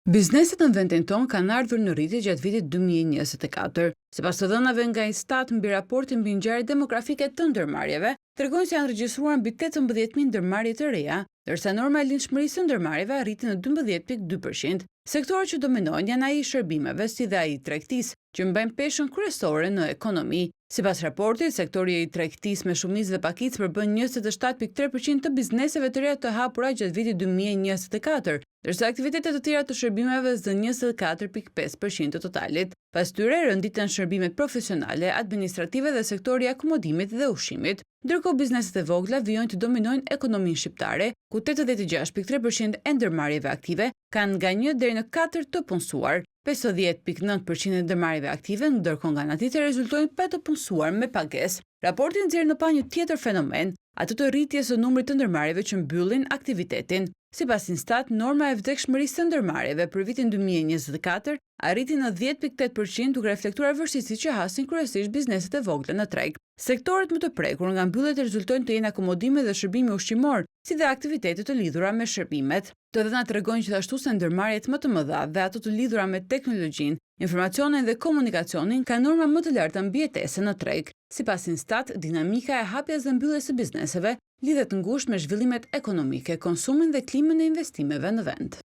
Bizneset në vendin tonë kanë ardhur në rritje gjatë vitit 2024. Sipas të dhënave nga Instat mbi raportin mbi ngjarjet demografike të ndërmarrjeve, tregojnë se janë regjistruar mbi 18.000 ndërmarrje të reja, ndërsa norma e lindshmërisë së ndërmarrjeve arriti në 12.2%. Sektorët që dominojnë janë ai i shërbimeve si dhe ai i tregtisë, që mbajnë peshën kryesore në ekonomi. Sipas raportit, sektori i tregtisë me shumicë dhe pakicë përbën 27.3% të bizneseve të reja të hapura gjatë vitit 2024, ndërsa aktivitetet të tjera të shërbimeve zënë 24.5% të totalit. Pas tyre rënditen shërbimet profesionale, administrative dhe sektori i akomodimit dhe ushqimit, ndërkohë bizneset e vogla vijojnë të dominojnë ekonominë shqiptare, ku 86.3% e ndërmarrjeve aktive kanë nga 1 deri në 4 të punësuar. 50.9% e ndërmarrjeve aktive, ndërkohë nga ana tjetër rezultojnë pa të punësuar me pagesë. Raporti nxjerr në pa një tjetër fenomen, atë të rritjes së numrit të ndërmarrjeve që mbyllin aktivitetin. Sipas Instat, norma e vdekshmërisë së ndërmarrjeve për vitin 2024 arriti në 10.8%, duke reflektuar vështirësitë që hasin kryesisht bizneset e vogla në treg. Sektorët më të prekur nga mbylljet rezultojnë të jenë akomodimi dhe shërbimi ushqimor, si dhe aktivitetet të lidhura me shërbimet. Të dhënat tregojnë gjithashtu se ndërmarrjet më të mëdha dhe ato të lidhura me teknologjinë, informacionin dhe komunikacionin kanë norma më të larta mbijetese në treg. Sipas Instat, dinamika e hapjes dhe mbylljes së bizneseve lidhet ngushtë me zhvillimet ekonomike, konsumin dhe klimën e investimeve në vend.